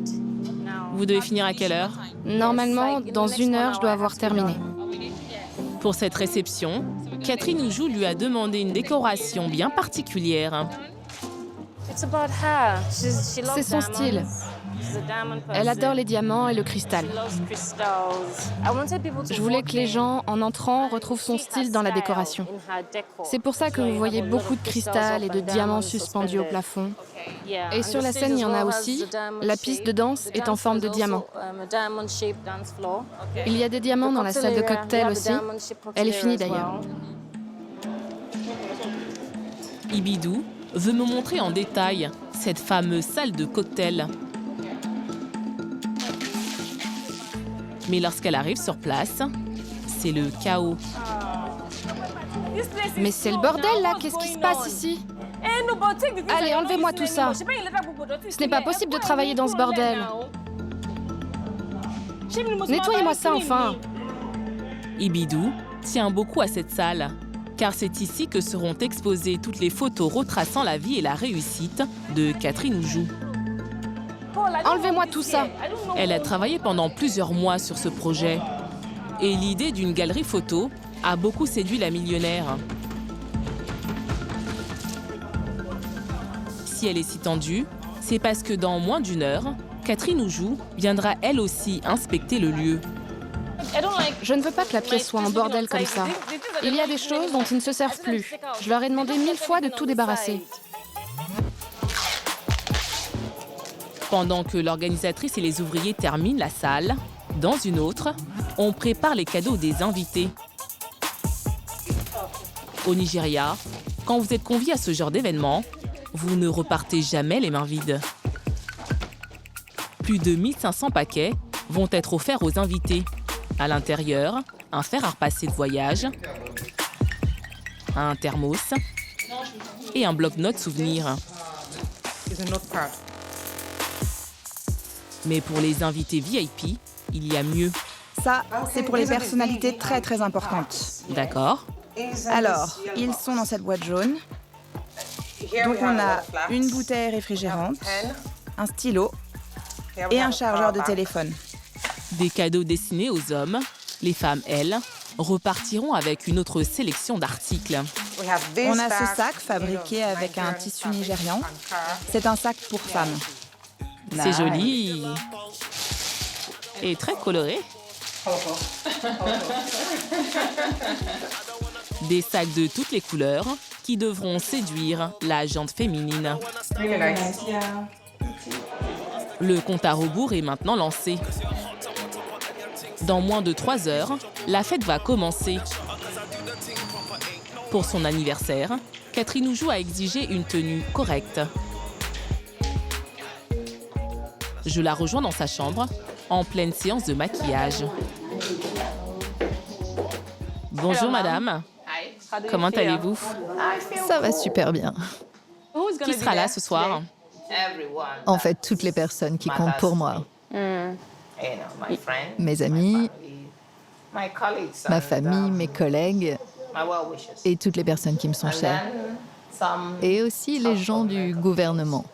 Vous devez finir à quelle heure? Normalement, dans 1 heure, je dois avoir terminé. Pour cette réception, Catherine Oujou lui a demandé une décoration bien particulière. C'est son style. Elle adore les diamants et le cristal. Je voulais que les gens, en entrant, retrouvent son style dans la décoration. C'est pour ça que vous voyez beaucoup de cristal et de diamants suspendus au plafond. Et sur la scène, il y en a aussi. La piste de danse est en forme de diamant. Il y a des diamants dans la salle de cocktail aussi. Elle est finie d'ailleurs. Ibidou veut me montrer en détail cette fameuse salle de cocktail. Mais lorsqu'elle arrive sur place, c'est le chaos. Mais c'est le bordel là, qu'est-ce qui se passe ici? Allez, enlevez-moi tout ça. Ce n'est pas possible de travailler dans ce bordel. Nettoyez-moi ça enfin. Ibidou tient beaucoup à cette salle, car c'est ici que seront exposées toutes les photos retraçant la vie et la réussite de Catherine Oujou. Enlevez-moi tout ça. Elle a travaillé pendant plusieurs mois sur ce projet. Et l'idée d'une galerie photo a beaucoup séduit la millionnaire. Si elle est si tendue, c'est parce que dans moins d'une heure, Catherine Oujou viendra elle aussi inspecter le lieu. Je ne veux pas que la pièce soit un bordel comme ça. Il y a des choses dont ils ne se servent plus. Je leur ai demandé 1000 fois de tout débarrasser. Pendant que l'organisatrice et les ouvriers terminent la salle, dans une autre, on prépare les cadeaux des invités. Au Nigeria, quand vous êtes convié à ce genre d'événement, vous ne repartez jamais les mains vides. Plus de 1500 paquets vont être offerts aux invités. À l'intérieur, un fer à repasser de voyage, un thermos et un bloc-notes souvenir. Mais pour les invités VIP, il y a mieux. Ça, c'est pour les personnalités très très importantes. D'accord. Alors, ils sont dans cette boîte jaune. Donc on a une bouteille réfrigérante, un stylo et un chargeur de téléphone. Des cadeaux destinés aux hommes. Les femmes, elles, repartiront avec une autre sélection d'articles. On a ce sac fabriqué avec un tissu nigérian. C'est un sac pour femmes. C'est joli et très coloré. Des sacs de toutes les couleurs qui devront séduire la gente féminine. Le compte à rebours est maintenant lancé. Dans moins de 3 heures, la fête va commencer. Pour son anniversaire, Catherine Oujou a exigé une tenue correcte. Je la rejoins dans sa chambre, en pleine séance de maquillage. Bonjour madame, comment allez-vous? Ça va super bien. Qui sera là ce soir? En fait, toutes les personnes qui comptent pour moi. Mes amis, ma famille, mes collègues et toutes les personnes qui me sont chères. Et aussi les gens du gouvernement,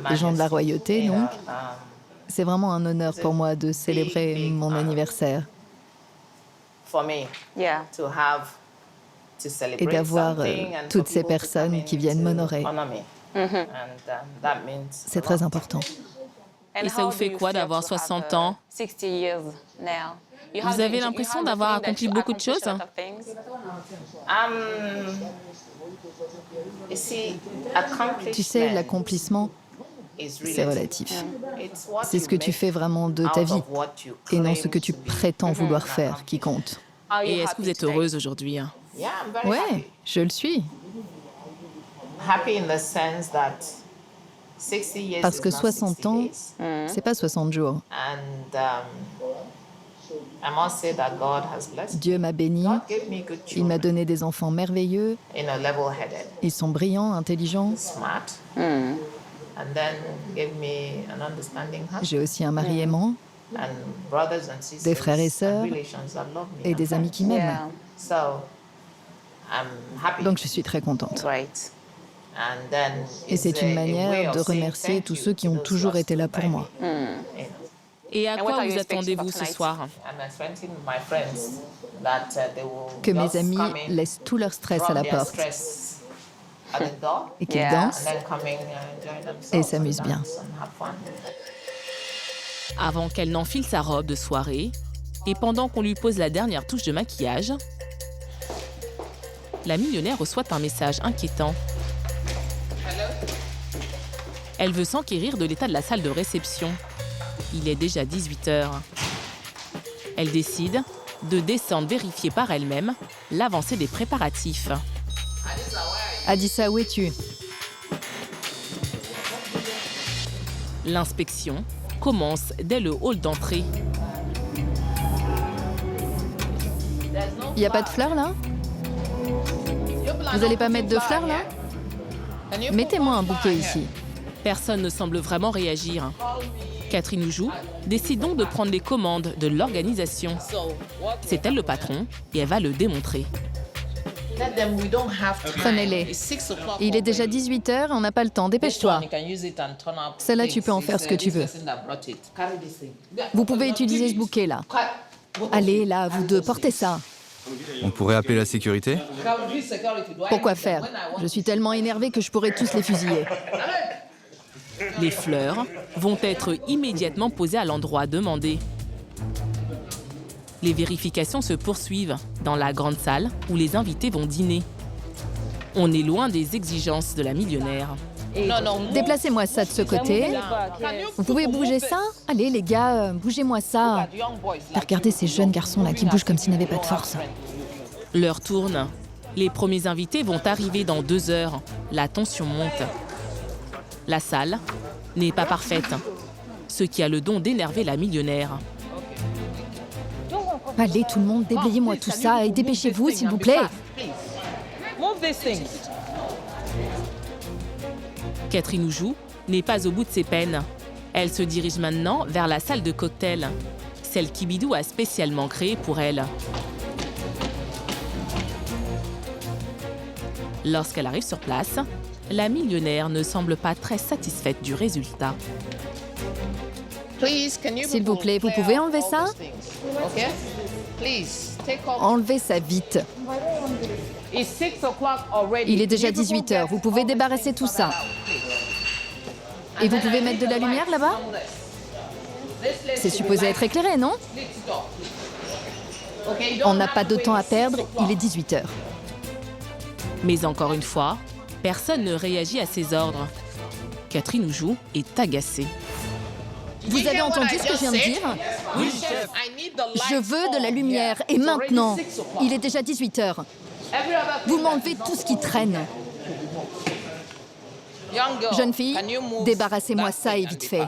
les gens de la royauté, donc. C'est vraiment un honneur pour moi de célébrer mon anniversaire. Et d'avoir toutes ces personnes qui viennent m'honorer. C'est très important. Et ça vous fait quoi d'avoir 60 ans? Vous avez l'impression d'avoir accompli beaucoup de choses? Tu sais, l'accomplissement, c'est relatif. C'est ce que tu fais vraiment de ta vie et non ce que tu prétends vouloir faire qui compte. Et est-ce que vous êtes heureuse aujourd'hui? Ouais, je le suis. Parce que 60 ans, c'est pas 60 jours. Dieu m'a béni, il m'a donné des enfants merveilleux, ils sont brillants, intelligents. J'ai aussi un mari aimant, des frères et sœurs et des amis qui m'aiment. Donc je suis très contente. Et c'est une manière de remercier tous ceux qui ont toujours été là pour moi. Et à quoi vous attendez-vous ce soir? Que mes amis laissent tout leur stress à la porte et qu'ils dansent et s'amusent bien. Avant qu'elle n'enfile sa robe de soirée et pendant qu'on lui pose la dernière touche de maquillage, la millionnaire reçoit un message inquiétant. Elle veut s'enquérir de l'état de la salle de réception. Il est déjà 18 h. Elle décide de descendre vérifier par elle-même l'avancée des préparatifs. Adissa, où es-tu? L'inspection commence dès le hall d'entrée. Il n'y a pas de fleurs là? Vous n'allez pas mettre de fleurs là? Mettez-moi un bouquet ici. Personne ne semble vraiment réagir. Catherine Oujou décide donc de prendre les commandes de l'organisation. C'est elle le patron et elle va le démontrer. Prenez-les. Il est déjà 18h, on n'a pas le temps, dépêche-toi. Celle-là, tu peux en faire ce que tu veux. Vous pouvez utiliser ce bouquet-là. Allez, là, vous deux, portez ça. On pourrait appeler la sécurité? Pourquoi faire? Je suis tellement énervée que je pourrais tous les fusiller. Les fleurs vont être immédiatement posées à l'endroit demandé. Les vérifications se poursuivent dans la grande salle où les invités vont dîner. On est loin des exigences de la millionnaire. Déplacez-moi ça de ce côté. Vous pouvez bouger ça? Allez, les gars, bougez-moi ça. Regardez ces jeunes garçons-là qui bougent comme s'ils n'avaient pas de force. L'heure tourne. Les premiers invités vont arriver dans 2 heures. La tension monte. La salle n'est pas parfaite, ce qui a le don d'énerver la millionnaire. Allez, tout le monde, déblayez-moi tout ça et dépêchez-vous, s'il vous plaît. Catherine Oujou n'est pas au bout de ses peines. Elle se dirige maintenant vers la salle de cocktail, celle qu'Ibidou a spécialement créée pour elle. Lorsqu'elle arrive sur place, la millionnaire ne semble pas très satisfaite du résultat. S'il vous plaît, vous pouvez enlever ça? Enlevez ça vite. Il est déjà 18h, vous pouvez débarrasser tout ça. Et vous pouvez mettre de la lumière là-bas? C'est supposé être éclairé, non? On n'a pas de temps à perdre, il est 18h. Mais encore une fois, personne ne réagit à ses ordres. Catherine Oujou est agacée. Vous avez entendu ce que je viens de dire? Oui, chef. Je veux de la lumière, et maintenant. Il est déjà 18h. Vous m'enlevez tout ce qui traîne. Jeune fille, débarrassez-moi ça et vite fait.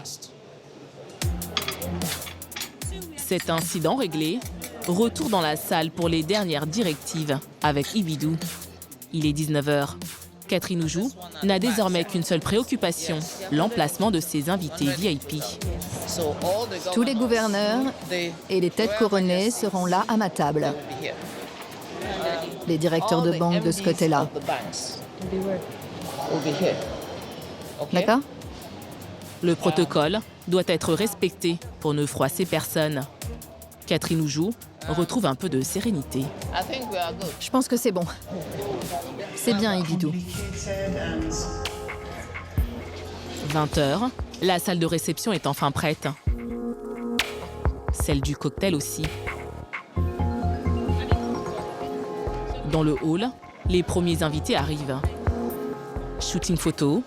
Cet incident réglé, retour dans la salle pour les dernières directives avec Ibidou. Il est 19h. Catherine Oujou n'a désormais qu'une seule préoccupation, l'emplacement de ses invités VIP. Tous les gouverneurs et les têtes couronnées seront là à ma table. Les directeurs de banque de ce côté-là. D'accord? Le protocole doit être respecté pour ne froisser personne. Catherine Oujou retrouve un peu de sérénité. Je pense que c'est bon. C'est bien, Ibidou. 20h, la salle de réception est enfin prête. Celle du cocktail aussi. Dans le hall, les premiers invités arrivent. Shooting photo,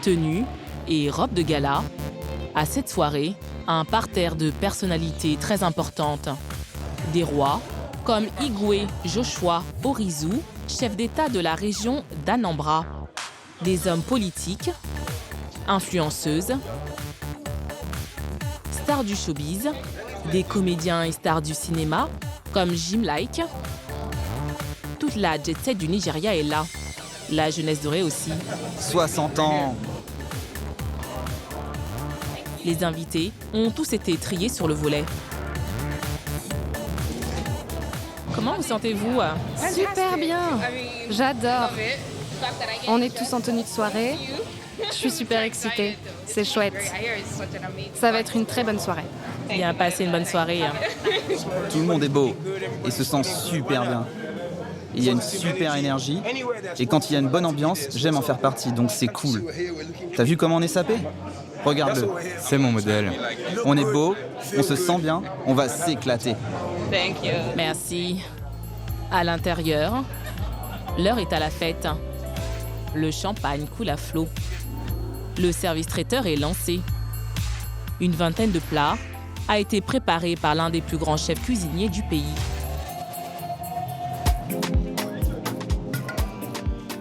tenue et robe de gala. À cette soirée, un parterre de personnalités très importantes. Des rois, comme Igwe Joshua Orizu, chef d'État de la région d'Anambra. Des hommes politiques, influenceuses, stars du showbiz, des comédiens et stars du cinéma, comme Jim Like. Toute la jet-set du Nigeria est là. La jeunesse dorée aussi. 60 ans. Les invités ont tous été triés sur le volet. Comment vous sentez-vous? Super bien. J'adore. On est tous en tenue de soirée. Je suis super excitée. C'est chouette. Ça va être une très bonne soirée. Bien passé une bonne soirée. Tout le monde est beau et se sent super bien. Il y a une super énergie et quand il y a une bonne ambiance, j'aime en faire partie, donc c'est cool. T'as vu comment on est sapé? Regarde-le. C'est mon modèle. On est beau, on se sent bien, on va s'éclater. Merci. À l'intérieur, l'heure est à la fête. Le champagne coule à flot. Le service traiteur est lancé. Une vingtaine de plats a été préparée par l'un des plus grands chefs cuisiniers du pays.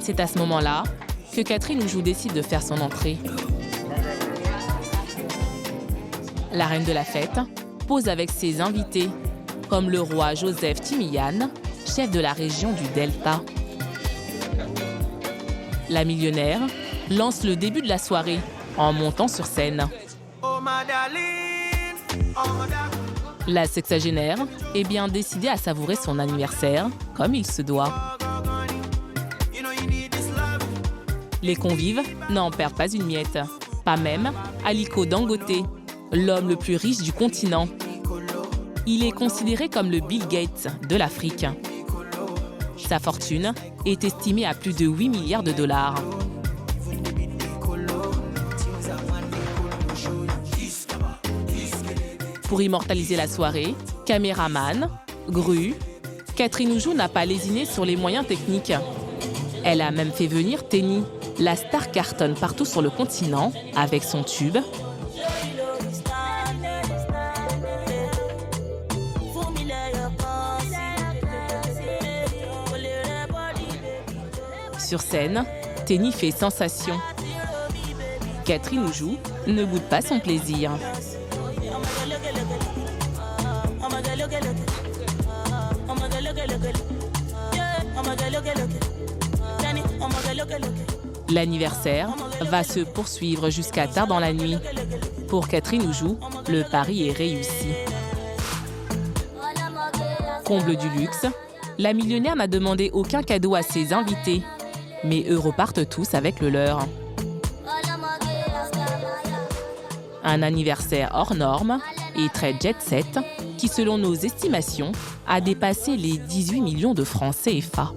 C'est à ce moment-là que Catherine Oujou décide de faire son entrée. la reine de la fête, pose avec ses invités, comme le roi Joseph Timiyan, chef de la région du Delta. La millionnaire lance le début de la soirée en montant sur scène. La sexagénaire est bien décidée à savourer son anniversaire comme il se doit. Les convives n'en perdent pas une miette, pas même Aliko Dangote, l'homme le plus riche du continent. Il est considéré comme le Bill Gates de l'Afrique. Sa fortune est estimée à plus de 8 milliards de dollars. Pour immortaliser la soirée, caméraman, grue, Catherine Oujou n'a pas lésiné sur les moyens techniques. Elle a même fait venir Tenny. La star cartonne partout sur le continent avec son tube. Sur scène, Tenny fait sensation. Catherine Oujou ne boude pas son plaisir. L'anniversaire va se poursuivre jusqu'à tard dans la nuit. Pour Catherine Oujou, le pari est réussi. Comble du luxe, la millionnaire n'a demandé aucun cadeau à ses invités, mais eux repartent tous avec le leur. Un anniversaire hors norme et très jet-set qui, selon nos estimations, a dépassé les 18 millions de francs CFA.